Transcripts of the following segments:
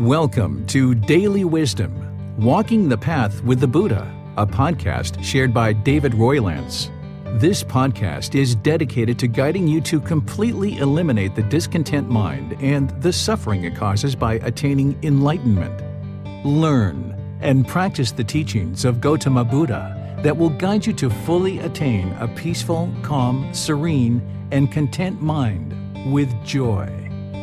Welcome to Daily Wisdom, Walking the Path with the Buddha, a podcast shared by David Roylance. This podcast is dedicated to guiding you to completely eliminate the discontent mind and the suffering it causes by attaining enlightenment. Learn and practice the teachings of Gotama Buddha that will guide you to fully attain a peaceful, calm, serene, and content mind with joy.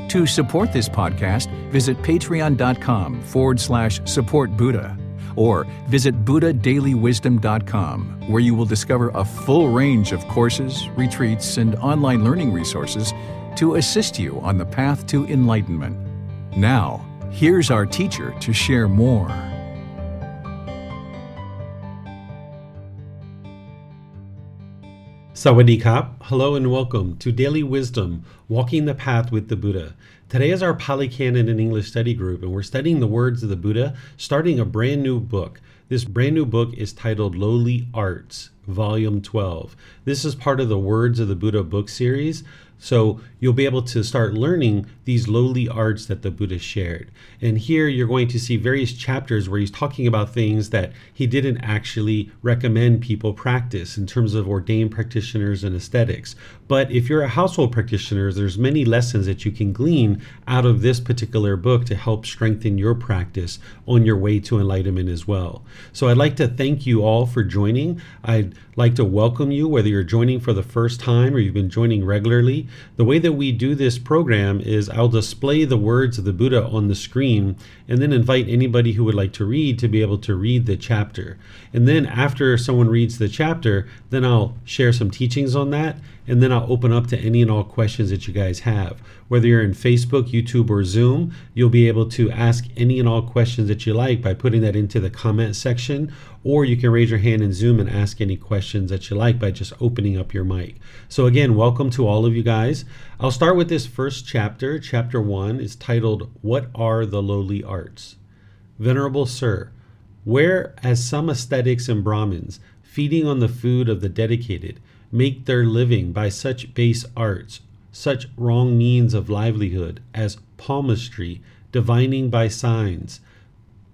To support this podcast, visit patreon.com/support Buddha or visit buddhadailywisdom.com, where you will discover a full range of courses, retreats, and online learning resources to assist you on the path to enlightenment. Now, here's our teacher to share more. Sawadee Kap. Hello and welcome to Daily Wisdom, Walking the Path with the Buddha. Today is our Pali Canon and English study group, and we're studying the words of the Buddha, starting a brand new book. This brand new book is titled Lowly Arts, Volume 12. This is part of the Words of the Buddha book series, so you'll be able to start learning these lowly arts that the Buddha shared. And here you're going to see various chapters where he's talking about things that he didn't actually recommend people practice in terms of ordained practitioners and aesthetics. But if you're a household practitioner, there's many lessons that you can glean out of this particular book to help strengthen your practice on your way to enlightenment as well. So I'd like to thank you all for joining. I'd like to welcome you, whether you're joining for the first time or you've been joining regularly. The way that we do this program is I'll display the words of the Buddha on the screen and then invite anybody who would like to read to be able to read the chapter. And then after someone reads the chapter, then I'll share some teachings on that, and then I'll open up to any and all questions that you guys have. Whether you're in Facebook, YouTube, or Zoom, you'll be able to ask any and all questions that you like by putting that into the comment section, or you can raise your hand in Zoom and ask any questions that you like by just opening up your mic. So again, welcome to all of you guys. I'll start with this first chapter. Chapter 1 is titled, What Are the Lowly Arts? Venerable Sir, whereas some ascetics and Brahmins, feeding on the food of the dedicated, make their living by such base arts, such wrong means of livelihood as palmistry, divining by signs,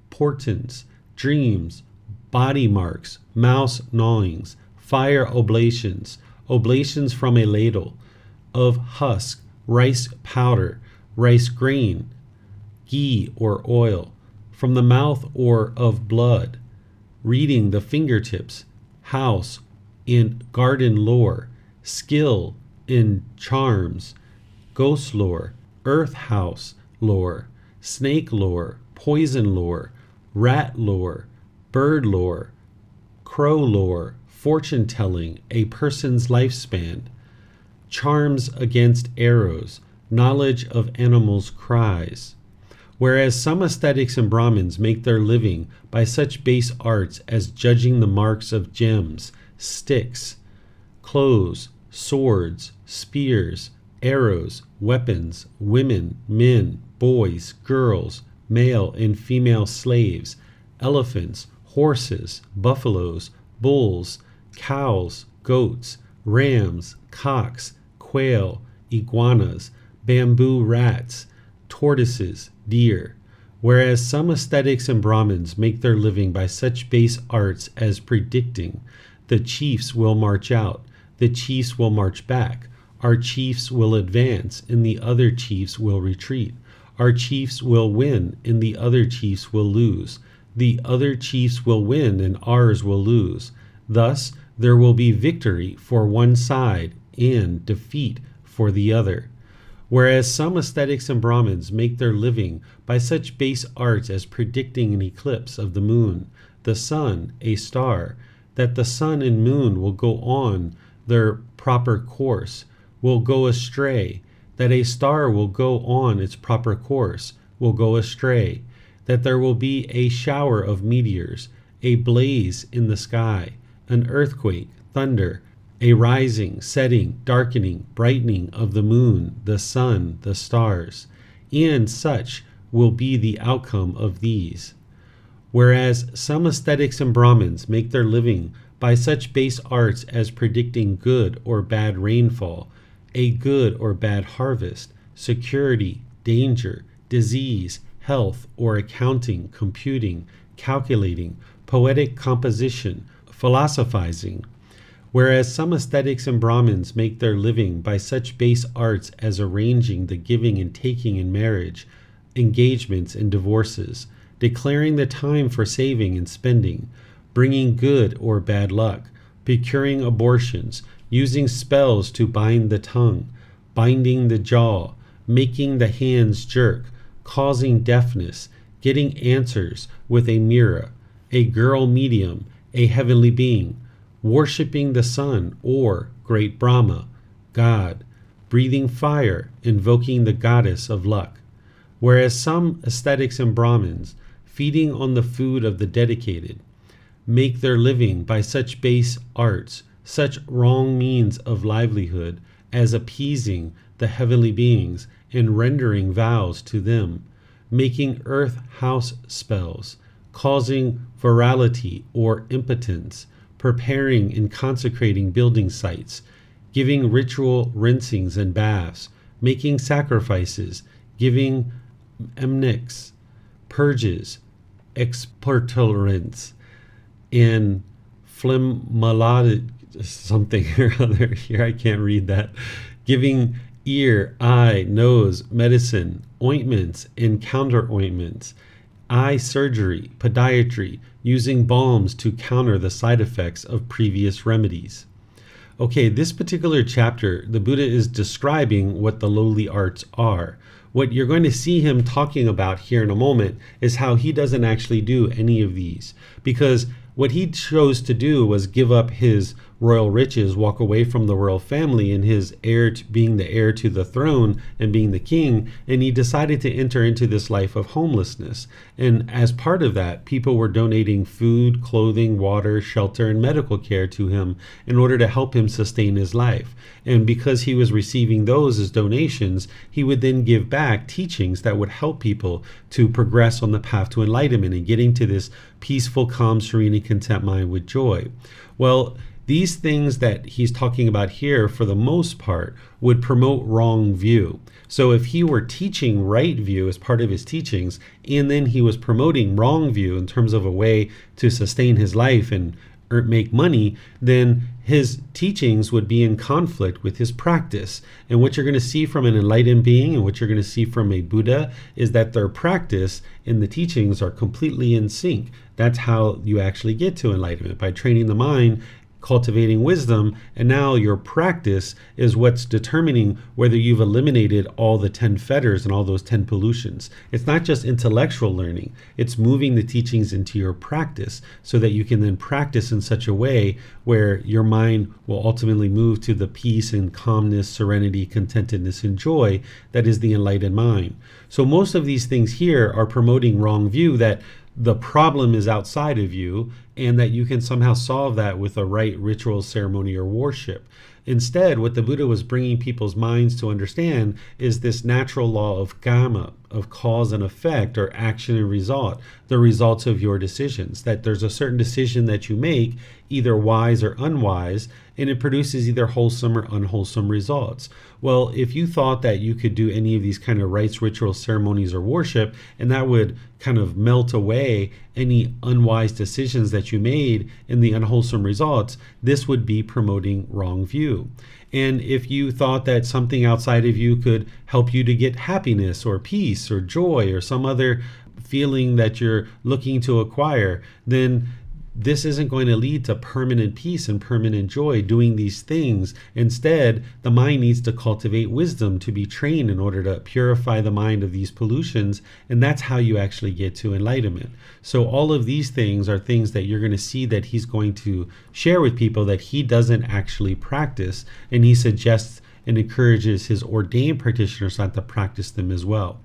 portents, dreams, body marks, mouse gnawings, fire oblations, oblations from a ladle, of husk, rice powder, rice grain, ghee or oil, from the mouth or of blood, reading the fingertips, house in garden lore, skill in charms, ghost lore, earth house lore, snake lore, poison lore, rat lore, bird lore, crow lore, fortune telling, a person's lifespan, charms against arrows, knowledge of animals' cries. Whereas some ascetics and Brahmins make their living by such base arts as judging the marks of gems, sticks, clothes, swords, spears, arrows, weapons, women, men, boys, girls, male and female slaves, elephants, horses, buffaloes, bulls, cows, goats, rams, cocks, quail, iguanas, bamboo rats, tortoises, deer. Whereas some ascetics and Brahmins make their living by such base arts as predicting, the chiefs will march out, the chiefs will march back, our chiefs will advance, and the other chiefs will retreat. Our chiefs will win, and the other chiefs will lose. The other chiefs will win, and ours will lose. Thus, there will be victory for one side and defeat for the other. Whereas some ascetics and Brahmins make their living by such base arts as predicting an eclipse of the moon, the sun, a star, that the sun and moon will go on their proper course, will go astray, that a star will go on its proper course, will go astray, that there will be a shower of meteors, a blaze in the sky, an earthquake, thunder, a rising, setting, darkening, brightening of the moon, the sun, the stars, and such will be the outcome of these. Whereas some ascetics and Brahmins make their living by such base arts as predicting good or bad rainfall, a good or bad harvest, security, danger, disease, health or accounting, computing, calculating, poetic composition, philosophizing. Whereas some ascetics and Brahmins make their living by such base arts as arranging the giving and taking in marriage, engagements and divorces, declaring the time for saving and spending, bringing good or bad luck, procuring abortions, using spells to bind the tongue, binding the jaw, making the hands jerk, causing deafness, getting answers with a mirror, a girl medium, a heavenly being, worshipping the sun or great Brahma, God, breathing fire, invoking the goddess of luck. Whereas some ascetics and Brahmins, feeding on the food of the dedicated, make their living by such base arts, such wrong means of livelihood as appeasing the heavenly beings and rendering vows to them, making earth house spells, causing virality or impotence, preparing and consecrating building sites, giving ritual rinsings and baths, making sacrifices, giving emnics, purges, expurtorants, and phlegmalad something or other. Here I can't read that. Giving ear, eye, nose, medicine, ointments and counter ointments, eye surgery, podiatry, using balms to counter the side effects of previous remedies. Okay, this particular chapter, the Buddha is describing what the lowly arts are. What you're going to see him talking about here in a moment is how he doesn't actually do any of these, because what he chose to do was give up his royal riches, walk away from the royal family and his heir to being the heir to the throne and being the king, and he decided to enter into this life of homelessness. And as part of that, people were donating food, clothing, water, shelter, and medical care to him in order to help him sustain his life. And because he was receiving those as donations, he would then give back teachings that would help people to progress on the path to enlightenment and getting to this peaceful, calm, serene, and content mind with joy. Well, these things that he's talking about here, for the most part, would promote wrong view. So if he were teaching right view as part of his teachings, and then he was promoting wrong view in terms of a way to sustain his life and make money, then his teachings would be in conflict with his practice. And what you're going to see from an enlightened being and what you're going to see from a Buddha is that their practice and the teachings are completely in sync. That's how you actually get to enlightenment, by training the mind, cultivating wisdom, and now your practice is what's determining whether you've eliminated all the 10 fetters and all those 10 pollutions. It's not just intellectual learning, it's moving the teachings into your practice so that you can then practice in such a way where your mind will ultimately move to the peace and calmness, serenity, contentedness, and joy that is the enlightened mind. So most of these things here are promoting wrong view, that the problem is outside of you and that you can somehow solve that with a right ritual, ceremony, or worship. Instead, what the Buddha was bringing people's minds to understand is this natural law of karma, of cause and effect, or action and result, the results of your decisions, that there's a certain decision that you make, either wise or unwise, and it produces either wholesome or unwholesome results. Well, if you thought that you could do any of these kind of rites, rituals, ceremonies, or worship, and that would kind of melt away any unwise decisions that you made and the unwholesome results, this would be promoting wrong view. And if you thought that something outside of you could help you to get happiness or peace or joy or some other feeling that you're looking to acquire, then this isn't going to lead to permanent peace and permanent joy doing these things. Instead, the mind needs to cultivate wisdom to be trained in order to purify the mind of these pollutions, and that's how you actually get to enlightenment. So all of these things are things that you're going to see that he's going to share with people that he doesn't actually practice, and he suggests and encourages his ordained practitioners not to practice them as well.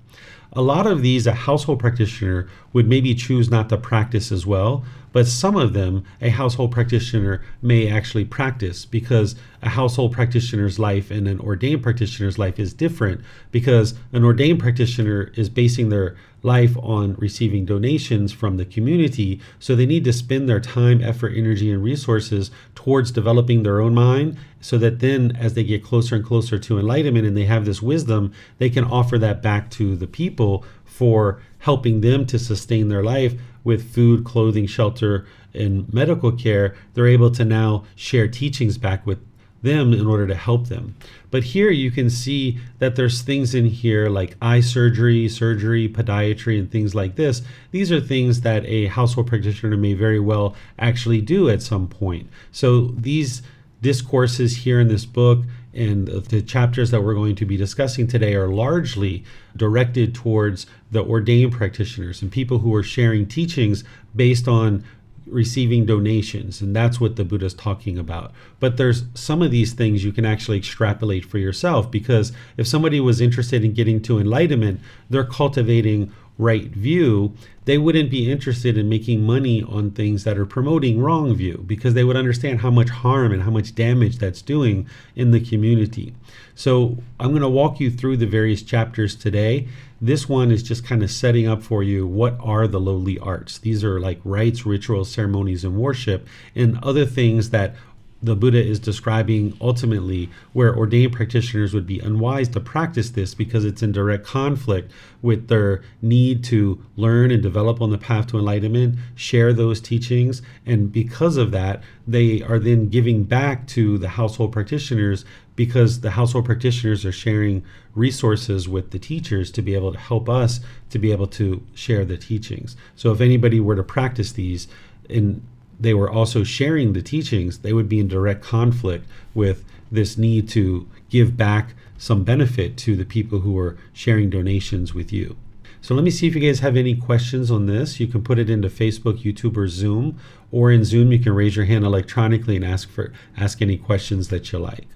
A lot of these, a household practitioner would maybe choose not to practice as well, but some of them, a household practitioner may actually practice, because a household practitioner's life and an ordained practitioner's life is different, because an ordained practitioner is basing their life on receiving donations from the community, so they need to spend their time, effort, energy, and resources towards developing their own mind, so that then as they get closer and closer to enlightenment and they have this wisdom, they can offer that back to the people for helping them to sustain their life with food, clothing, shelter, and medical care, they're able to now share teachings back with them in order to help them. But here you can see that there's things in here like eye surgery, podiatry, and things like this. These are things that a household practitioner may very well actually do at some point. So these discourses here in this book and the chapters that we're going to be discussing today are largely directed towards the ordained practitioners and people who are sharing teachings based on receiving donations, and that's what the Buddha is talking about. But there's some of these things you can actually extrapolate for yourself, because if somebody was interested in getting to enlightenment, they're cultivating right view, they wouldn't be interested in making money on things that are promoting wrong view, because they would understand how much harm and how much damage that's doing in the community. So I'm going to walk you through the various chapters today. This one is just kind of setting up for you what are the lowly arts. These are like rites, rituals, ceremonies, and worship, and other things that the Buddha is describing ultimately where ordained practitioners would be unwise to practice this because it's in direct conflict with their need to learn and develop on the path to enlightenment, share those teachings, and because of that, they are then giving back to the household practitioners because the household practitioners are sharing resources with the teachers to be able to help us to be able to share the teachings. So if anybody were to practice these and they were also sharing the teachings, they would be in direct conflict with this need to give back some benefit to the people who are sharing donations with you. So let me see if you guys have any questions on this. You can put it into Facebook, YouTube, or Zoom, or in Zoom you can raise your hand electronically and ask any questions that you like.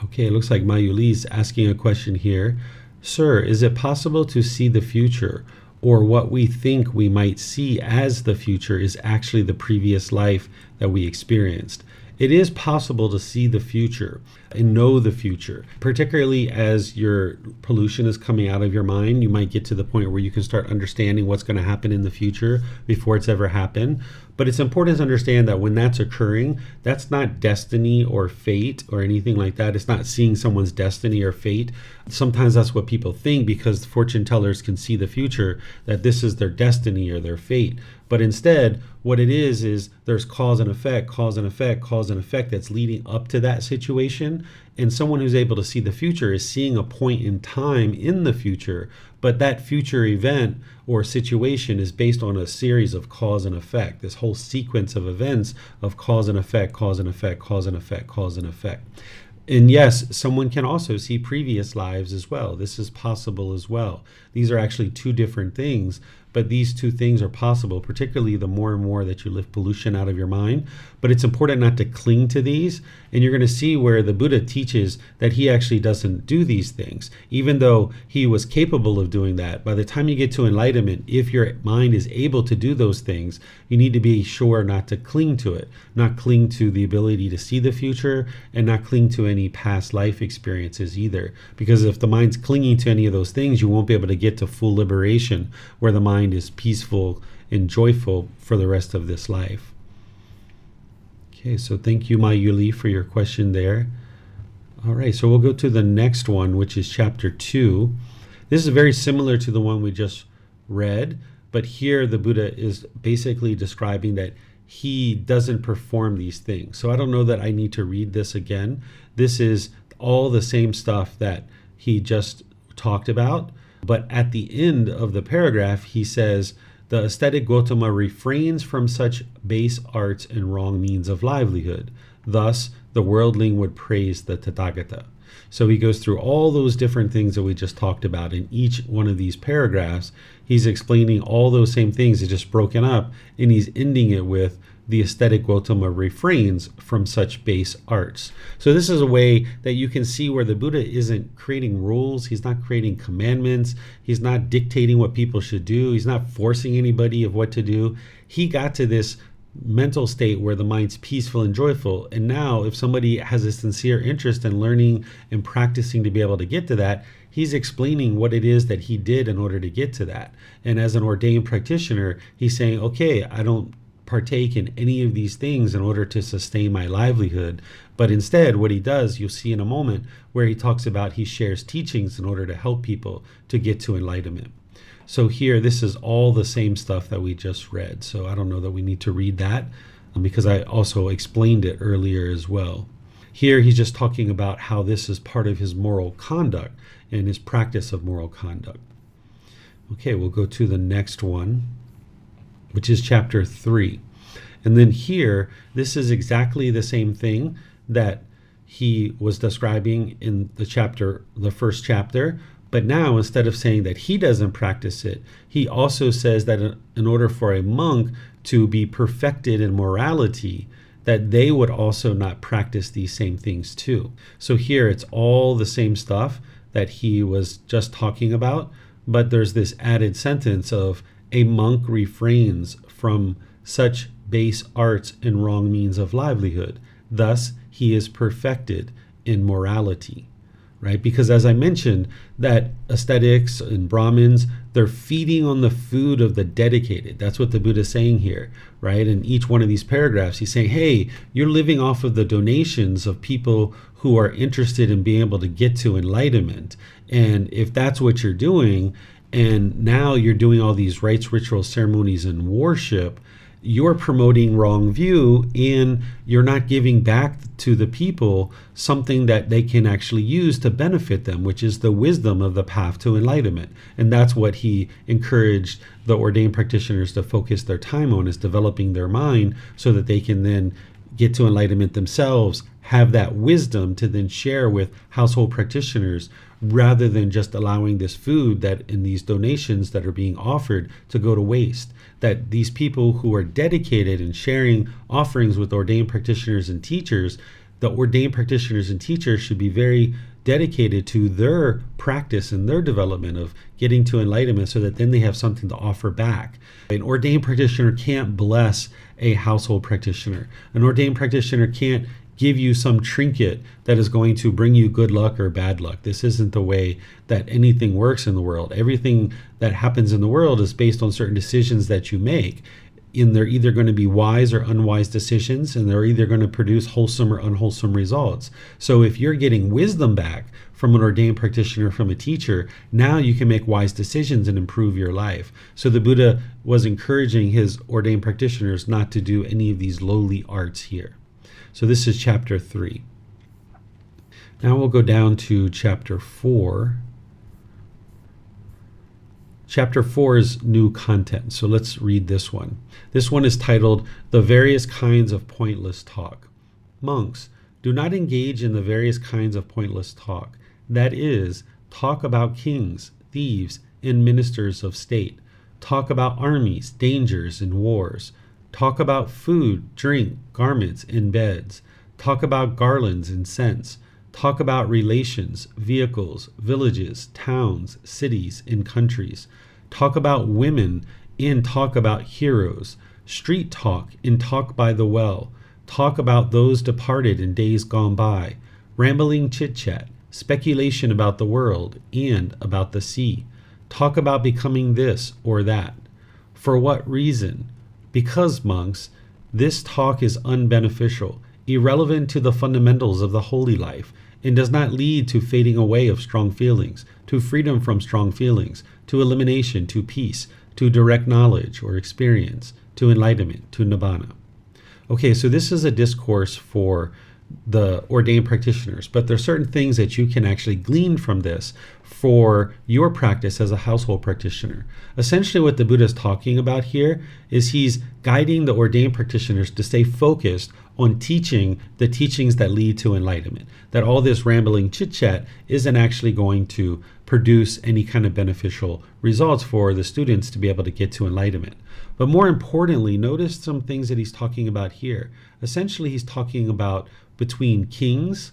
Okay, it looks like Mayuli is asking a question here. Sir, is it possible to see the future, or what we think we might see as the future is actually the previous life that we experienced? It is possible to see the future and know the future, particularly as your pollution is coming out of your mind. You might get to the point where you can start understanding what's going to happen in the future before it's ever happened. But it's important to understand that when that's occurring, that's not destiny or fate or anything like that. It's not seeing someone's destiny or fate. Sometimes that's what people think because fortune tellers can see the future, that this is their destiny or their fate. But instead, what it is there's cause and effect, cause and effect, cause and effect that's leading up to that situation. And someone who's able to see the future is seeing a point in time in the future, but that future event or situation is based on a series of cause and effect, this whole sequence of events of cause and effect, cause and effect, cause and effect, cause and effect. And yes, someone can also see previous lives as well. This is possible as well. These are actually two different things, but these two things are possible, particularly the more and more that you lift pollution out of your mind. But it's important not to cling to these. And you're going to see where the Buddha teaches that he actually doesn't do these things, even though he was capable of doing that. By the time you get to enlightenment, if your mind is able to do those things, you need to be sure not to cling to it, not cling to the ability to see the future, and not cling to any past life experiences either. Because if the mind's clinging to any of those things, you won't be able to get to full liberation, where the mind is peaceful and joyful for the rest of this life. Okay, so thank you, Mayuli, for your question there. All right, so we'll go to the next one, which is chapter 2. This is very similar to the one we just read, but here the Buddha is basically describing that he doesn't perform these things. So I don't know that I need to read this again. This is all the same stuff that he just talked about. But at the end of the paragraph, he says, the ascetic Gotama refrains from such base arts and wrong means of livelihood. Thus, the worldling would praise the Tathagata. So he goes through all those different things that we just talked about. In each one of these paragraphs, he's explaining all those same things. It's just broken up, and he's ending it with the ascetic Gotama refrains from such base arts. So this is a way that you can see where the Buddha isn't creating rules. He's not creating commandments. He's not dictating what people should do. He's not forcing anybody of what to do. He got to this mental state where the mind's peaceful and joyful. And now if somebody has a sincere interest in learning and practicing to be able to get to that, he's explaining what it is that he did in order to get to that. And as an ordained practitioner, he's saying, okay, I don't partake in any of these things in order to sustain my livelihood. But instead, what he does, you'll see in a moment, where he talks about he shares teachings in order to help people to get to enlightenment. So here, this is all the same stuff that we just read. So I don't know that we need to read that because I also explained it earlier as well. Here, he's just talking about how this is part of his moral conduct and his practice of moral conduct. Okay, we'll go to the next one, which is chapter 3. And then here, this is exactly the same thing that he was describing in the first chapter. But now, instead of saying that he doesn't practice it, he also says that in order for a monk to be perfected in morality, that they would also not practice these same things too. So here, it's all the same stuff that he was just talking about, but there's this added sentence of a monk refrains from such base arts and wrong means of livelihood. Thus, he is perfected in morality, right? Because as I mentioned, that ascetics and Brahmins, they're feeding on the food of the dedicated. That's what the Buddha is saying here, right? In each one of these paragraphs, he's saying, hey, you're living off of the donations of people who are interested in being able to get to enlightenment. And if that's what you're doing, and now you're doing all these rites, rituals, ceremonies, and worship, you're promoting wrong view, and you're not giving back to the people something that they can actually use to benefit them, which is the wisdom of the path to enlightenment. And that's what he encouraged the ordained practitioners to focus their time on, is developing their mind so that they can then get to enlightenment themselves, have that wisdom to then share with household practitioners, rather than just allowing this food that in these donations that are being offered to go to waste. That these people who are dedicated in sharing offerings with ordained practitioners and teachers, the ordained practitioners and teachers should be very dedicated to their practice and their development of getting to enlightenment, so that then they have something to offer back. An ordained practitioner can't bless a household practitioner. An ordained practitioner can't give you some trinket that is going to bring you good luck or bad luck. This isn't the way that anything works in the world. Everything that happens in the world is based on certain decisions that you make. And they're either going to be wise or unwise decisions, and they're either going to produce wholesome or unwholesome results. So if you're getting wisdom back from an ordained practitioner, from a teacher, now you can make wise decisions and improve your life. So the Buddha was encouraging his ordained practitioners not to do any of these lowly arts here. So this is chapter 3. Now we'll go down to chapter 4. Chapter 4 is new content. So let's read this one. This one is titled, The Various Kinds of Pointless Talk. Monks, do not engage in the various kinds of pointless talk. That is, talk about kings, thieves, and ministers of state. Talk about armies, dangers, and wars. Talk about food, drink, garments, and beds. Talk about garlands and scents. Talk about relations, vehicles, villages, towns, cities, and countries. Talk about women and talk about heroes. Street talk and talk by the well. Talk about those departed in days gone by. Rambling chit-chat, speculation about the world and about the sea. Talk about becoming this or that. For what reason? Because, monks, this talk is unbeneficial, irrelevant to the fundamentals of the holy life, and does not lead to fading away of strong feelings, to freedom from strong feelings, to elimination, to peace, to direct knowledge or experience, to enlightenment, to nibbana. Okay, so this is a discourse for the ordained practitioners, but there are certain things that you can actually glean from this for your practice as a household practitioner. Essentially what the Buddha is talking about here is he's guiding the ordained practitioners to stay focused on teaching the teachings that lead to enlightenment, that all this rambling chit-chat isn't actually going to produce any kind of beneficial results for the students to be able to get to enlightenment. But more importantly, notice some things that he's talking about here. Essentially, he's talking about between kings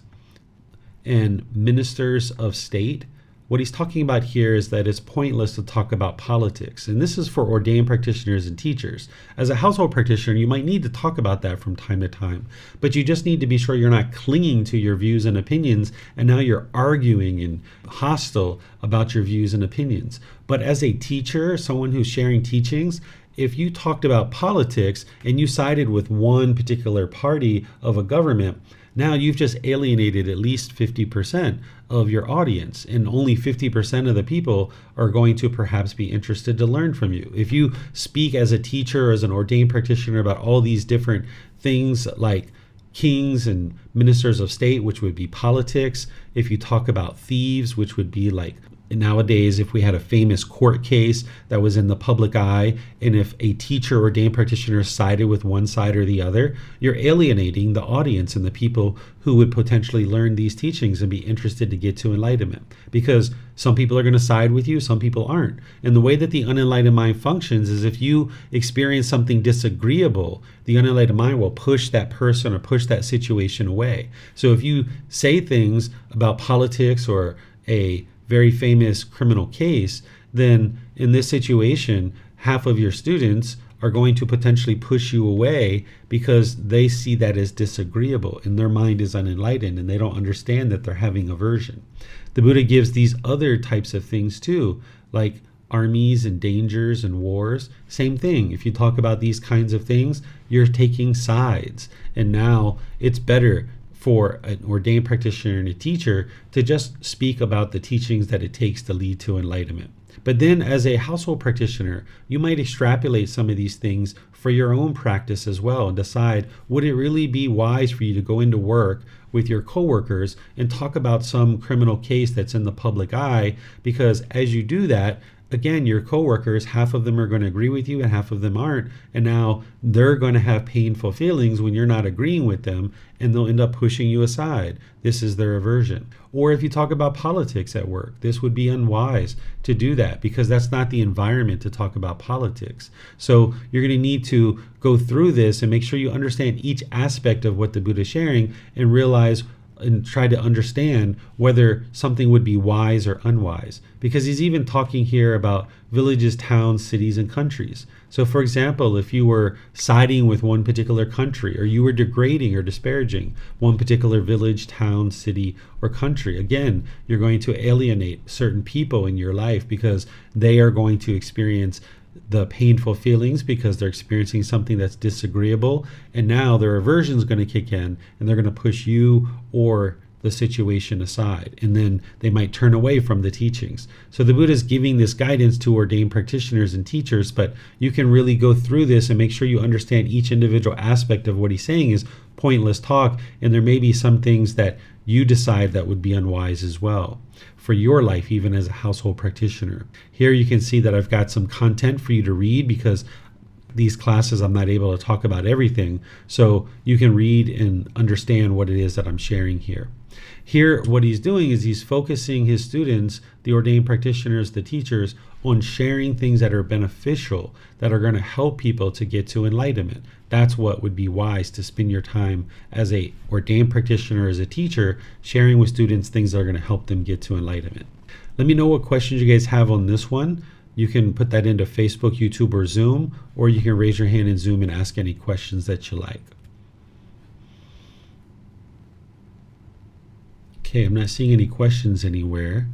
and ministers of state. What he's talking about here is that it's pointless to talk about politics. And this is for ordained practitioners and teachers. As a household practitioner, you might need to talk about that from time to time, but you just need to be sure you're not clinging to your views and opinions, and now you're arguing and hostile about your views and opinions. But as a teacher, someone who's sharing teachings, if you talked about politics and you sided with one particular party of a government, now you've just alienated at least 50% of your audience, and only 50% of the people are going to perhaps be interested to learn from you. If you speak as a teacher or as an ordained practitioner about all these different things like kings and ministers of state, which would be politics, if you talk about thieves, which would be like nowadays, if we had a famous court case that was in the public eye, and if a teacher or ordained practitioner sided with one side or the other, you're alienating the audience and the people who would potentially learn these teachings and be interested to get to enlightenment. Because some people are going to side with you, some people aren't. And the way that the unenlightened mind functions is if you experience something disagreeable, the unenlightened mind will push that person or push that situation away. So if you say things about politics or a very famous criminal case, then in this situation, half of your students are going to potentially push you away because they see that as disagreeable and their mind is unenlightened and they don't understand that they're having aversion. The Buddha gives these other types of things too, like armies and dangers and wars. Same thing. If you talk about these kinds of things, you're taking sides. And now it's better for an ordained practitioner and a teacher to just speak about the teachings that it takes to lead to enlightenment. But then as a household practitioner, you might extrapolate some of these things for your own practice as well and decide, would it really be wise for you to go into work with your coworkers and talk about some criminal case that's in the public eye? Because as you do that, again, your coworkers, half of them are going to agree with you and half of them aren't. And now they're going to have painful feelings when you're not agreeing with them, and they'll end up pushing you aside. This is their aversion. Or if you talk about politics at work, this would be unwise to do that because that's not the environment to talk about politics. So you're going to need to go through this and make sure you understand each aspect of what the Buddha is sharing and realize and try to understand whether something would be wise or unwise. Because he's even talking here about villages, towns, cities, and countries. So for example, if you were siding with one particular country, or you were degrading or disparaging one particular village, town, city, or country, again, you're going to alienate certain people in your life because they are going to experience the painful feelings because they're experiencing something that's disagreeable, and now their aversion is going to kick in and they're going to push you or the situation aside, and then they might turn away from the teachings. So the Buddha is giving this guidance to ordained practitioners and teachers, but you can really go through this and make sure you understand each individual aspect of what he's saying is pointless talk, and there may be some things that you decide that would be unwise as well for your life, even as a household practitioner. Here you can see that I've got some content for you to read because these classes I'm not able to talk about everything, so you can read and understand what it is that I'm sharing here. Here, what he's doing is he's focusing his students, the ordained practitioners, the teachers, on sharing things that are beneficial, that are going to help people to get to enlightenment. That's what would be wise, to spend your time as a ordained practitioner, as a teacher, sharing with students things that are going to help them get to enlightenment. Let me know what questions you guys have on this one. You can put that into Facebook, YouTube, or Zoom, or you can raise your hand in Zoom and ask any questions that you like. Okay, I'm not seeing any questions anywhere.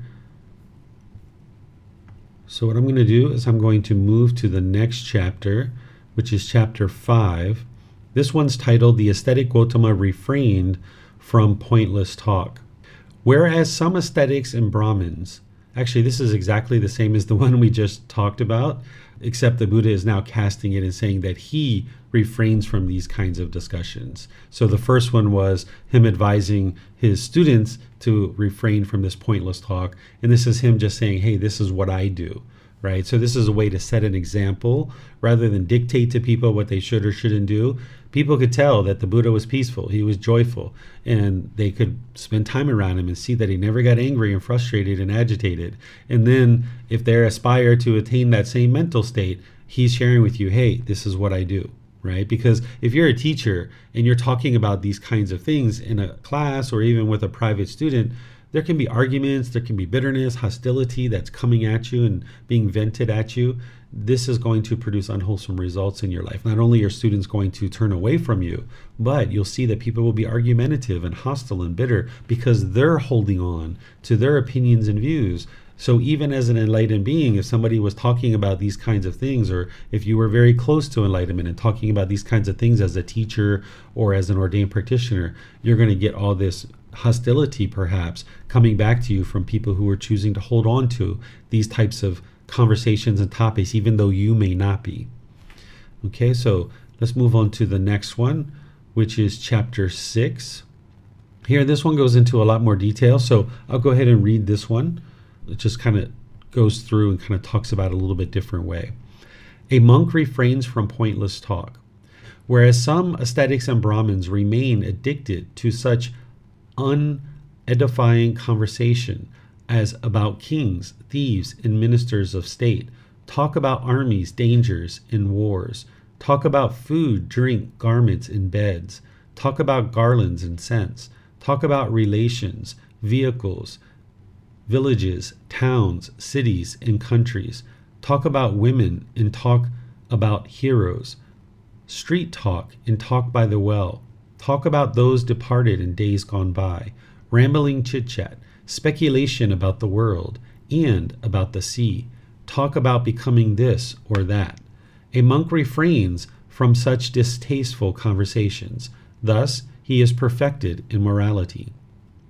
So what I'm going to do is I'm going to move to the next chapter, which is chapter 5. This one's titled, The Aesthetic Gotama Refrained from Pointless Talk. Whereas some ascetics and Brahmins, actually this is exactly the same as the one we just talked about, except the Buddha is now casting it and saying that he refrains from these kinds of discussions. So the first one was him advising his students to refrain from this pointless talk, and this is him just saying, hey, this is what I do, right? So this is a way to set an example rather than dictate to people what they should or shouldn't do. People could tell that the Buddha was peaceful, he was joyful, and they could spend time around him and see that he never got angry and frustrated and agitated. And then if they aspire to attain that same mental state, he's sharing with you, hey, this is what I do, right? Because if you're a teacher and you're talking about these kinds of things in a class or even with a private student, there can be arguments, there can be bitterness, hostility that's coming at you and being vented at you. This is going to produce unwholesome results in your life. Not only are students going to turn away from you, but you'll see that people will be argumentative and hostile and bitter because they're holding on to their opinions and views So even as an enlightened being, if somebody was talking about these kinds of things, or if you were very close to enlightenment and talking about these kinds of things as a teacher or as an ordained practitioner, you're going to get all this hostility perhaps coming back to you from people who are choosing to hold on to these types of conversations and topics, even though you may not be. Okay, so let's move on to the next one, which is chapter 6. Here, this one goes into a lot more detail, so I'll go ahead and read this one. It just kind of goes through and kind of talks about it a little bit different way. A monk refrains from pointless talk. Whereas some ascetics and Brahmins remain addicted to such unedifying conversation as about kings, thieves, and ministers of state, talk about armies, dangers, and wars, talk about food, drink, garments, and beds, talk about garlands and scents, talk about relations, vehicles, villages, towns, cities, and countries, talk about women and talk about heroes, street talk and talk by the well, talk about those departed in days gone by, rambling chit-chat, speculation about the world and about the sea, talk about becoming this or that. A monk refrains from such distasteful conversations. Thus, he is perfected in morality.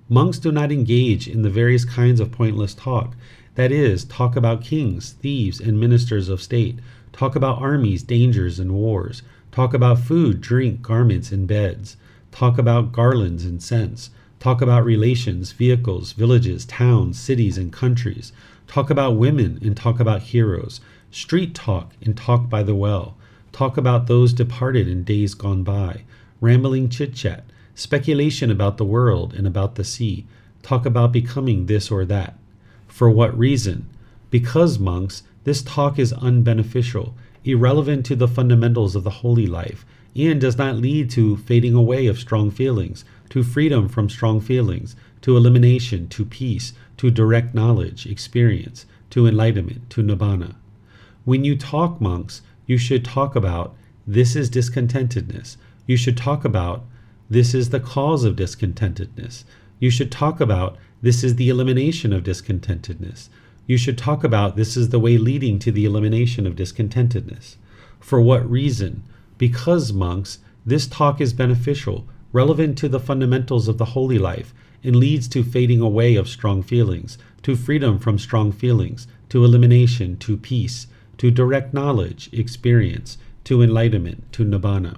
Monks do not engage in the various kinds of pointless talk, that is, talk about kings, thieves, and ministers of state, talk about armies, dangers, and wars, talk about food, drink, garments, and beds, talk about garlands and scents, talk about relations, vehicles, villages, towns, cities, and countries, talk about women and talk about heroes, street talk and talk by the well, talk about those departed in days gone by, rambling chit-chat, speculation about the world and about the sea, talk about becoming this or that. For what reason? Because, monks, this talk is unbeneficial, irrelevant to the fundamentals of the holy life, and does not lead to fading away of strong feelings, to freedom from strong feelings, to elimination, to peace, to direct knowledge, experience, to enlightenment, to nibbana. When you talk, monks, you should talk about this is discontentedness. You should talk about this is the cause of discontentedness. You should talk about this is the elimination of discontentedness. You should talk about this is the way leading to the elimination of discontentedness. For what reason? Because, monks, this talk is beneficial, relevant to the fundamentals of the holy life, and leads to fading away of strong feelings, to freedom from strong feelings, to elimination, to peace, to direct knowledge, experience, to enlightenment, to nibbana.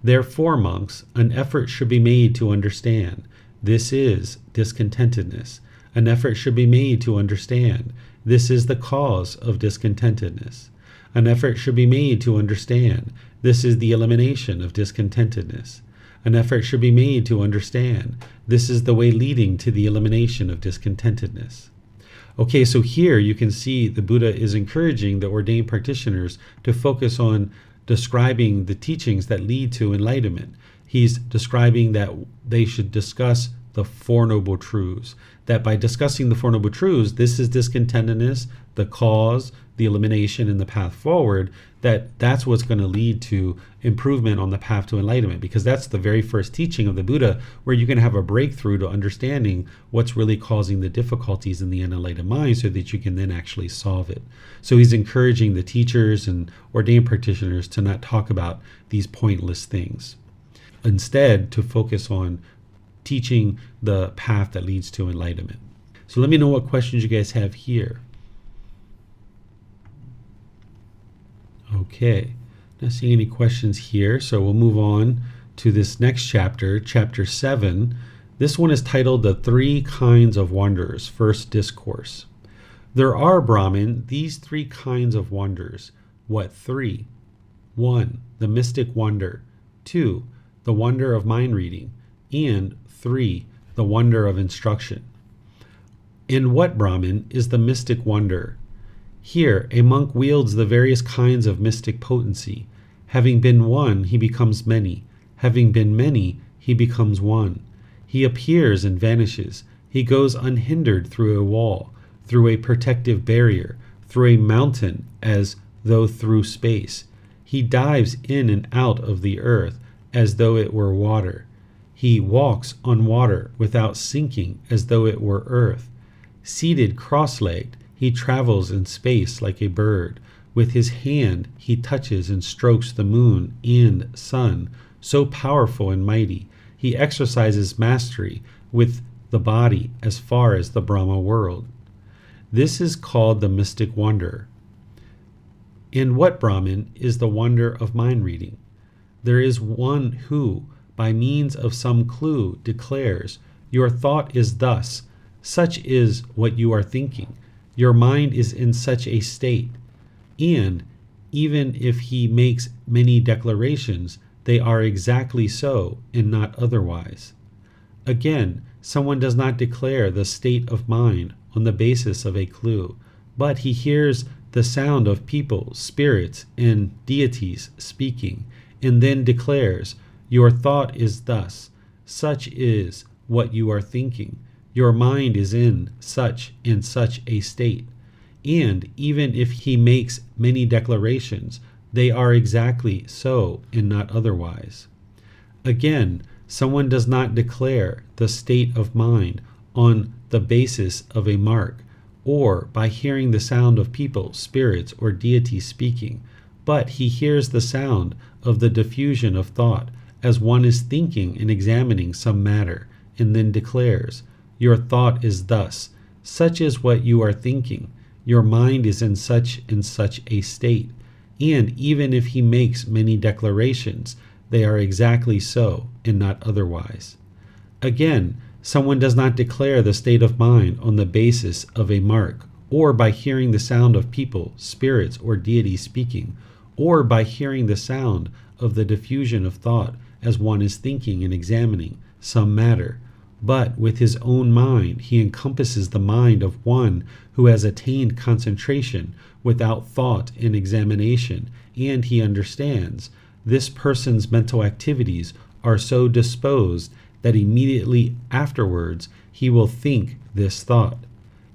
Therefore, monks, an effort should be made to understand this is discontentedness. An effort should be made to understand this is the cause of discontentedness. An effort should be made to understand this is the elimination of discontentedness. An effort should be made to understand this is the way leading to the elimination of discontentedness. Okay, so here you can see the Buddha is encouraging the ordained practitioners to focus on describing the teachings that lead to enlightenment. He's describing that they should discuss the Four Noble Truths. That by discussing the Four Noble Truths, this is discontentedness, the cause, the elimination, and the path forward, that's what's going to lead to improvement on the path to enlightenment, because that's the very first teaching of the Buddha, where you can have a breakthrough to understanding what's really causing the difficulties in the unenlightened mind so that you can then actually solve it. So he's encouraging the teachers and ordained practitioners to not talk about these pointless things. Instead, to focus on teaching the path that leads to enlightenment. So let me know what questions you guys have here. Okay, not seeing any questions here, so we'll move on to this next chapter, chapter 7. This one is titled The Three Kinds of Wonders, First Discourse. There are, Brahmin, these three kinds of wonders. What three? 1. The mystic wonder. 2. The wonder of mind reading. And 3. The wonder of instruction. In what, Brahmin, is the mystic wonder? Here, a monk wields the various kinds of mystic potency. Having been one, he becomes many. Having been many, he becomes one. He appears and vanishes. He goes unhindered through a wall, through a protective barrier, through a mountain as though through space. He dives in and out of the earth as though it were water. He walks on water without sinking as though it were earth. Seated cross-legged, he travels in space like a bird. With his hand he touches and strokes the moon and sun, so powerful and mighty. He exercises mastery with the body as far as the Brahma world. This is called the mystic wonder. And what Brahmin is the wonder of mind reading? There is one who, by means of some clue, declares, "Your thought is thus, such is what you are thinking. Your mind is in such a state." And even if he makes many declarations, they are exactly so and not otherwise. Again, someone does not declare the state of mind on the basis of a clue, but he hears the sound of people, spirits, and deities speaking, and then declares, "Your thought is thus, such is what you are thinking. Your mind is in such and such a state." And even if he makes many declarations, they are exactly so and not otherwise. Again, someone does not declare the state of mind on the basis of a mark, or by hearing the sound of people, spirits, or deities speaking, but he hears the sound of the diffusion of thought as one is thinking and examining some matter, and then declares, "Your thought is thus, such is what you are thinking. Your mind is in such and such a state." And even if he makes many declarations, they are exactly so and not otherwise. Again, someone does not declare the state of mind on the basis of a mark, or by hearing the sound of people, spirits, or deities speaking, or by hearing the sound of the diffusion of thought as one is thinking and examining some matter, but with his own mind he encompasses the mind of one who has attained concentration without thought and examination, and he understands this person's mental activities are so disposed that immediately afterwards he will think this thought.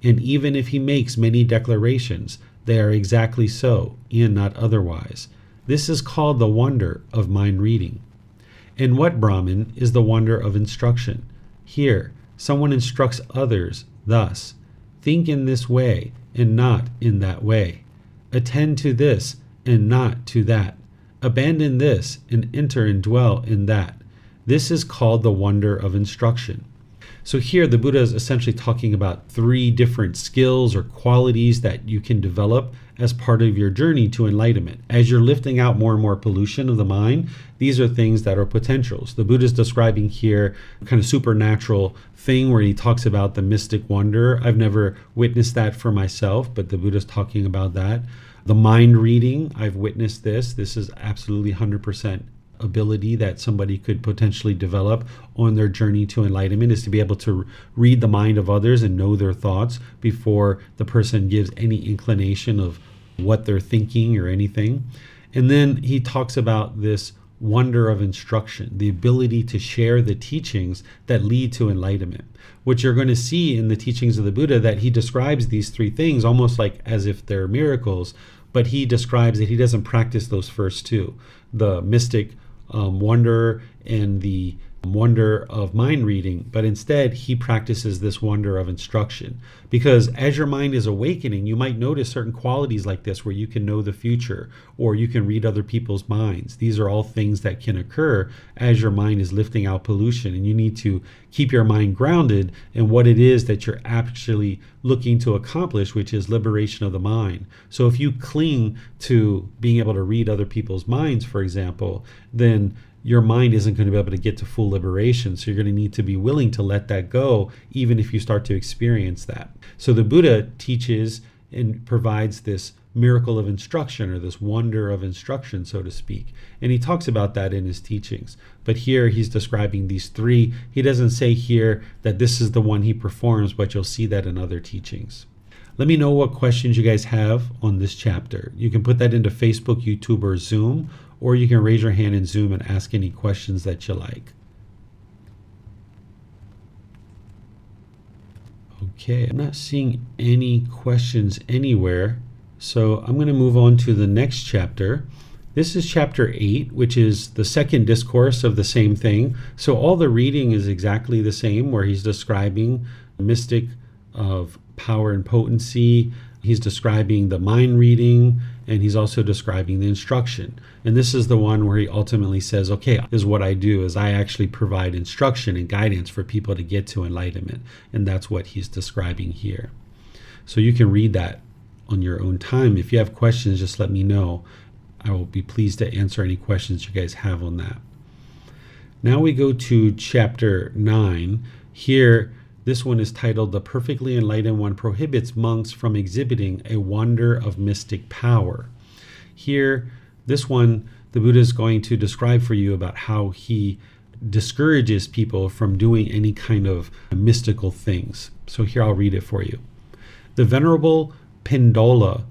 And even if he makes many declarations, they are exactly so and not otherwise. This is called the wonder of mind reading. And what Brahmin is the wonder of instruction? Here, someone instructs others thus: think in this way and not in that way. Attend to this and not to that. Abandon this and enter and dwell in that. This is called the wonder of instruction. So here the Buddha is essentially talking about 3 different skills or qualities that you can develop as part of your journey to enlightenment. As you're lifting out more and more pollution of the mind, these are things that are potentials. The Buddha is describing here a kind of supernatural thing where he talks about the mystic wonder. I've never witnessed that for myself, but the Buddha is talking about that. The mind reading, I've witnessed this. This is absolutely 100% ability that somebody could potentially develop on their journey to enlightenment, is to be able to read the mind of others and know their thoughts before the person gives any inclination of what they're thinking or anything. And then he talks about this wonder of instruction, the ability to share the teachings that lead to enlightenment, which you're going to see in the teachings of the Buddha, that he describes these 3 things almost like as if they're miracles, but he describes that he doesn't practice those first 2, the mystic wonder and the wonder of mind reading, but instead he practices this wonder of instruction. Because as your mind is awakening, you might notice certain qualities like this where you can know the future, or you can read other people's minds. These are all things that can occur as your mind is lifting out pollution, and you need to keep your mind grounded in what it is that you're actually looking to accomplish, which is liberation of the mind. So if you cling to being able to read other people's minds, for example, then your mind isn't going to be able to get to full liberation. So you're going to need to be willing to let that go, even if you start to experience that. So the Buddha teaches and provides this miracle of instruction, or this wonder of instruction, so to speak. And he talks about that in his teachings. But here he's describing these 3. He doesn't say here that this is the one he performs, but you'll see that in other teachings. Let me know what questions you guys have on this chapter. You can put that into Facebook, YouTube, or Zoom, or you can raise your hand in Zoom and ask any questions that you like. Okay, I'm not seeing any questions anywhere, so I'm going to move on to the next chapter. This is chapter 8, which is the second discourse of the same thing. So all the reading is exactly the same, where he's describing the mystic of power and potency. He's describing the mind reading, and he's also describing the instruction. And this is the one where he ultimately says, okay, is what I do is I actually provide instruction and guidance for people to get to enlightenment. And that's what he's describing here. So you can read that on your own time. If you have questions, just let me know. I will be pleased to answer any questions you guys have on that. Now we go to chapter 9. Here, this one is titled, The Perfectly Enlightened One Prohibits Monks from Exhibiting a Wonder of Mystic Power. Here, this one, the Buddha is going to describe for you about how he discourages people from doing any kind of mystical things. So here I'll read it for you. The Venerable Pindola,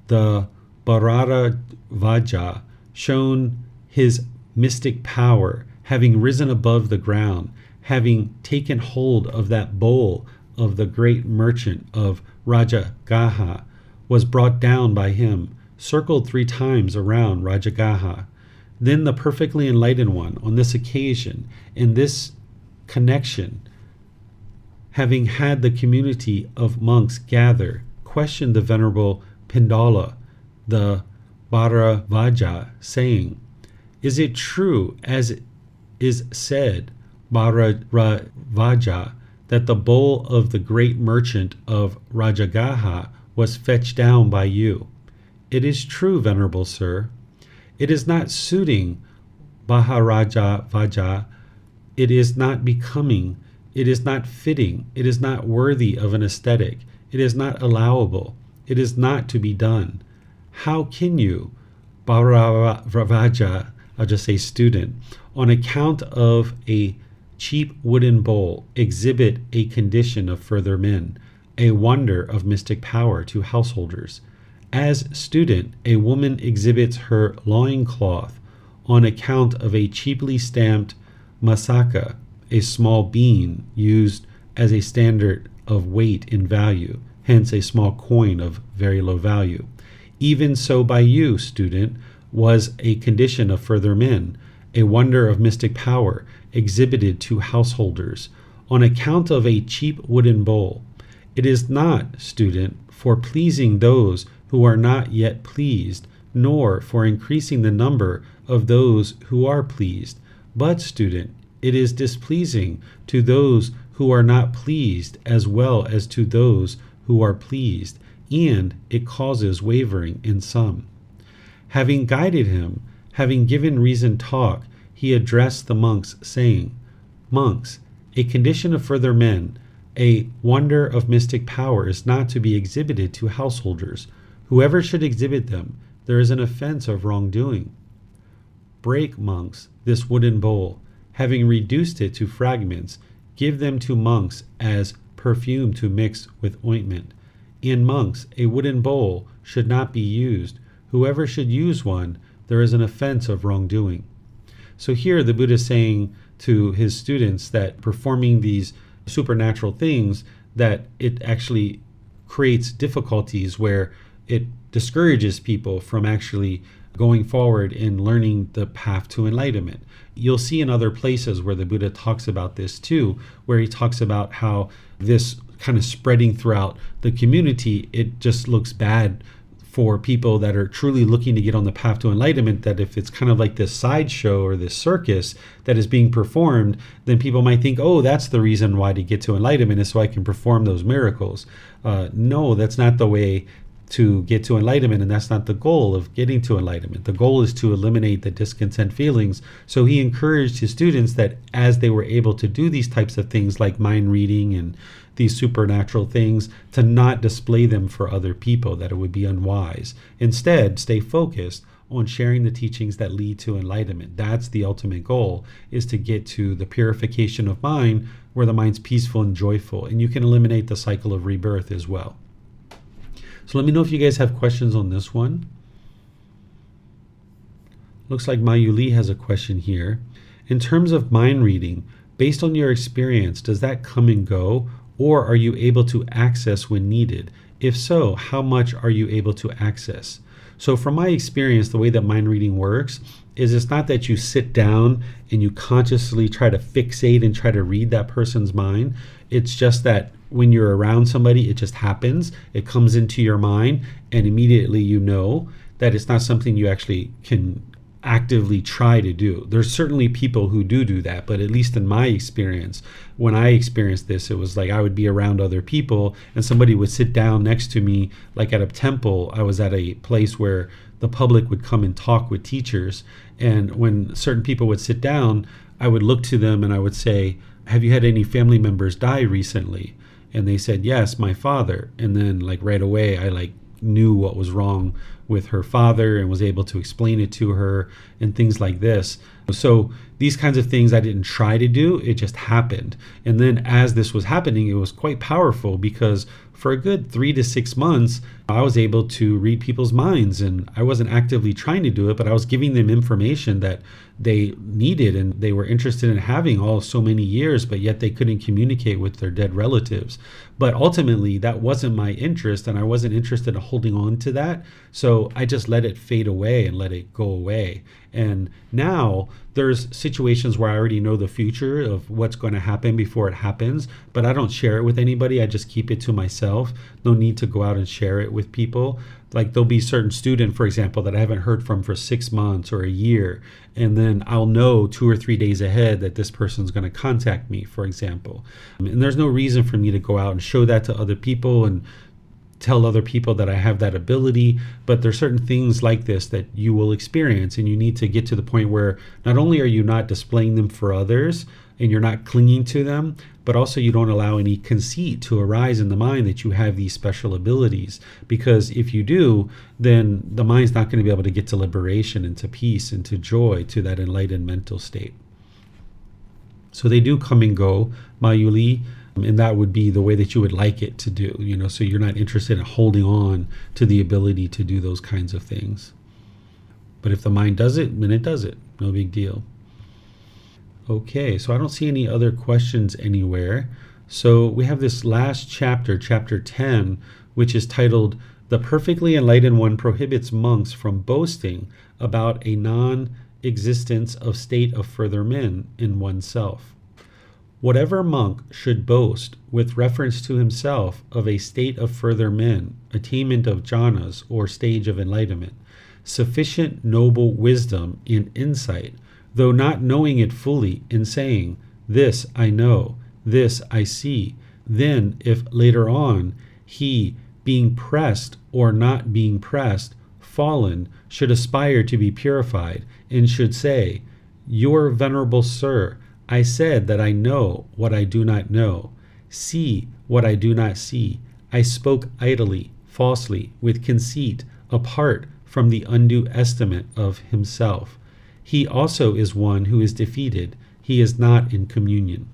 the Bharadvaja, shown his mystic power, having risen above the ground, having taken hold of that bowl of the great merchant of Rajagaha, was brought down by him, circled 3 times around Rajagaha. Then the perfectly enlightened one, on this occasion, in this connection, having had the community of monks gather, questioned the Venerable Pindola, the Bharadvaja, saying, Is it true, as it is said, Bharadvaja, that the bowl of the great merchant of Rajagaha was fetched down by you? It is true, Venerable Sir. It is not suiting Bharadvaja. It is not becoming. It is not fitting. It is not worthy of an aesthetic. It is not allowable. It is not to be done. How can you, Bharadvaja, I'll just say student, on account of a cheap wooden bowl, exhibit a condition of further men, a wonder of mystic power to householders? As student, a woman exhibits her loincloth on account of a cheaply stamped masaka, a small bean used as a standard of weight in value, hence a small coin of very low value. Even so by you, student, was a condition of further men, a wonder of mystic power exhibited to householders on account of a cheap wooden bowl. It is not, student, for pleasing those who are not yet pleased, nor for increasing the number of those who are pleased, but, student, it is displeasing to those who are not pleased as well as to those who are pleased, and it causes wavering in some. Having guided him, having given reasoned talk, he addressed the monks, saying, Monks, a condition of further men, a wonder of mystic power is not to be exhibited to householders. Whoever should exhibit them, there is an offense of wrongdoing. Break, monks, this wooden bowl. Having reduced it to fragments, give them to monks as perfume to mix with ointment. In monks, a wooden bowl should not be used. Whoever should use one, there is an offense of wrongdoing. So here the Buddha is saying to his students that performing these supernatural things, that it actually creates difficulties where it discourages people from actually going forward in learning the path to enlightenment. You'll see in other places where the Buddha talks about this too, where he talks about how this kind of spreading throughout the community, it just looks bad for people that are truly looking to get on the path to enlightenment, that if it's kind of like this sideshow or this circus that is being performed, then people might think, oh, that's the reason why to get to enlightenment is so I can perform those miracles. No, that's not the way to get to enlightenment, and that's not the goal of getting to enlightenment. The goal is to eliminate the discontent feelings. So he encouraged his students that as they were able to do these types of things like mind reading and these supernatural things, to not display them for other people, that it would be unwise. Instead, stay focused on sharing the teachings that lead to enlightenment. That's the ultimate goal, is to get to the purification of mind where the mind's peaceful and joyful, and you can eliminate the cycle of rebirth as well. So let me know if you guys have questions on this one. Looks like Mayuli has a question here. In terms of mind reading, based on your experience, does that come and go, or are you able to access when needed? If so, how much are you able to access? So from my experience, the way that mind reading works is it's not that you sit down and you consciously try to fixate and try to read that person's mind. It's just that when you're around somebody, it just happens. It comes into your mind, and immediately you know that it's not something you actually can actively try to do. There's certainly people who do that, but at least in my experience, when I experienced this, it was like I would be around other people and somebody would sit down next to me. Like at a temple, I was at a place where the public would come and talk with teachers, and when certain people would sit down, I would look to them and I would say, have you had any family members die recently? And they said, yes, my father. And then like right away, I like knew what was wrong with her father and was able to explain it to her and things like this. So these kinds of things I didn't try to do, it just happened. And then as this was happening, it was quite powerful because for a good 3 to 6 months, I was able to read people's minds, and I wasn't actively trying to do it, but I was giving them information that they needed and they were interested in having all so many years, but yet they couldn't communicate with their dead relatives. But ultimately, that wasn't my interest, and I wasn't interested in holding on to that. So I just let it fade away and let it go away. And now there's situations where I already know the future of what's going to happen before it happens, but I don't share it with anybody. I just keep it to myself. No need to go out and share it with people. Like there'll be a certain student, for example, that I haven't heard from for 6 months or a year, and then I'll know 2 or 3 days ahead that this person's going to contact me, for example. And there's no reason for me to go out and show that to other people and tell other people that I have that ability, but there's certain things like this that you will experience, and you need to get to the point where not only are you not displaying them for others and you're not clinging to them, but also you don't allow any conceit to arise in the mind that you have these special abilities. Because if you do, then the mind's not going to be able to get to liberation and to peace and to joy, to that enlightened mental state. So they do come and go, Mayuli, and that would be the way that you would like it to do, so you're not interested in holding on to the ability to do those kinds of things. But if the mind does it, then it does it. No big deal. Okay, so I don't see any other questions anywhere. So we have this last chapter, chapter 10, which is titled, The Perfectly Enlightened One Prohibits Monks from Boasting About a Non-Existence of State of Further Men in Oneself. Whatever monk should boast with reference to himself of a state of further men, attainment of jhanas or stage of enlightenment, sufficient noble wisdom and insight, though not knowing it fully, in saying, this I know, this I see, then if later on he, being pressed or not being pressed, fallen, should aspire to be purified, and should say, Your venerable sir, I said that I know what I do not know, see what I do not see. I spoke idly, falsely, with conceit, apart from the undue estimate of himself. He also is one who is defeated. He is not in communion.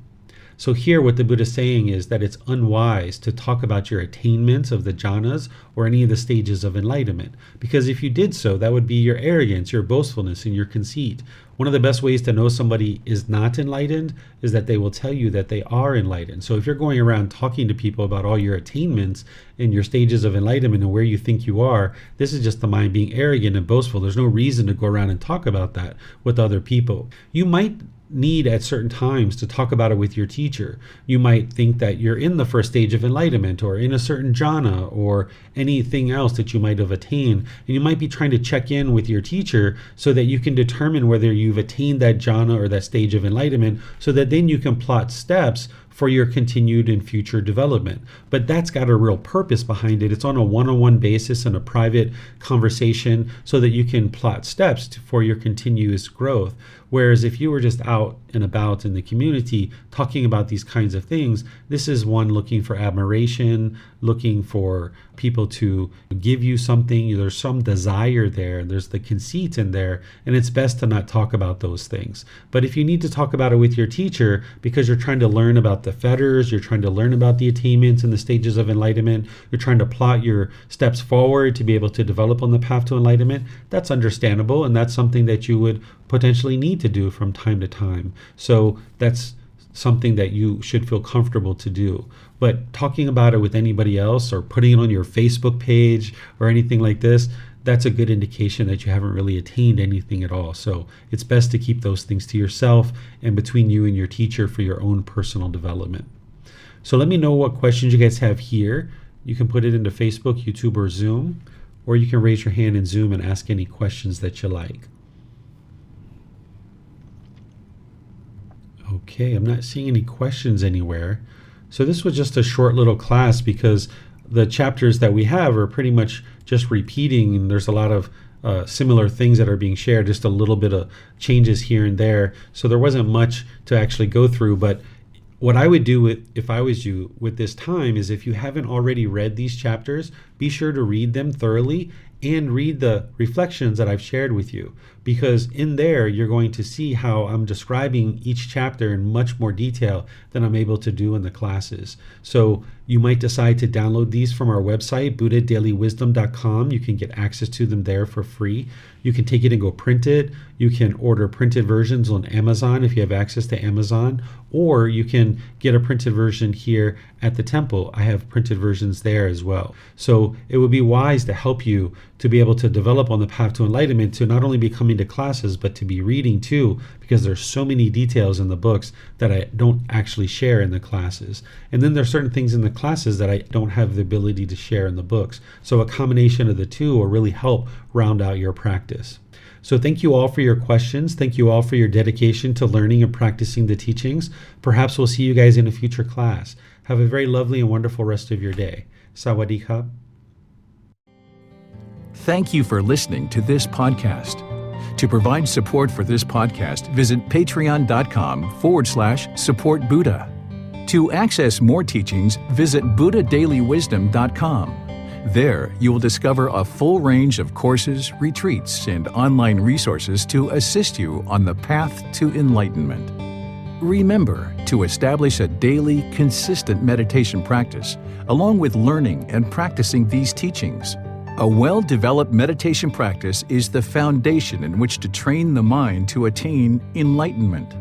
So here what the Buddha is saying is that it's unwise to talk about your attainments of the jhanas or any of the stages of enlightenment. Because if you did so, that would be your arrogance, your boastfulness, and your conceit. One of the best ways to know somebody is not enlightened is that they will tell you that they are enlightened. So if you're going around talking to people about all your attainments and your stages of enlightenment and where you think you are, this is just the mind being arrogant and boastful. There's no reason to go around and talk about that with other people. You might need at certain times to talk about it with your teacher. You might think that you're in the first stage of enlightenment or in a certain jhana or anything else that you might have attained, and you might be trying to check in with your teacher so that you can determine whether you've attained that jhana or that stage of enlightenment, so that then you can plot steps for your continued and future development. But that's got a real purpose behind it. It's on a one-on-one basis and a private conversation so that you can plot steps for your continuous growth. Whereas if you were just out and about in the community talking about these kinds of things, this is one looking for admiration, looking for people to give you something. There's some desire there, there's the conceit in there, and it's best to not talk about those things. But if you need to talk about it with your teacher because you're trying to learn about the fetters, you're trying to learn about the attainments and the stages of enlightenment, you're trying to plot your steps forward to be able to develop on the path to enlightenment, that's understandable, and that's something that you would potentially need to do from time to time. So that's something that you should feel comfortable to do. But talking about it with anybody else or putting it on your Facebook page or anything like this, that's a good indication that you haven't really attained anything at all. So it's best to keep those things to yourself and between you and your teacher for your own personal development. So let me know what questions you guys have here. You can put it into Facebook, YouTube, or Zoom, or you can raise your hand in Zoom and ask any questions that you like. Okay, I'm not seeing any questions anywhere. So this was just a short little class because the chapters that we have are pretty much just repeating, and there's a lot of similar things that are being shared, just a little bit of changes here and there. So there wasn't much to actually go through, but what I would do if I was you with this time is, if you haven't already read these chapters, be sure to read them thoroughly and read the reflections that I've shared with you, because in there you're going to see how I'm describing each chapter in much more detail than I'm able to do in the classes. So you might decide to download these from our website, buddhadailywisdom.com. You can get access to them there for free. You can take it and go print it. You can order printed versions on Amazon if you have access to Amazon, or you can get a printed version here at the temple. I have printed versions there as well. So it would be wise to help you to be able to develop on the path to enlightenment, to not only be coming to classes, but to be reading too, because there's so many details in the books that I don't actually share in the classes. And then there's certain things in the classes that I don't have the ability to share in the books. So a combination of the two will really help round out your practice. So thank you all for your questions. Thank you all for your dedication to learning and practicing the teachings. Perhaps we'll see you guys in a future class. Have a very lovely and wonderful rest of your day. Sawadee ka. Thank you for listening to this podcast. To provide support for this podcast, visit patreon.com/support Buddha. To access more teachings, visit buddhadailywisdom.com. There, you will discover a full range of courses, retreats, and online resources to assist you on the path to enlightenment. Remember to establish a daily, consistent meditation practice, along with learning and practicing these teachings. A well-developed meditation practice is the foundation in which to train the mind to attain enlightenment.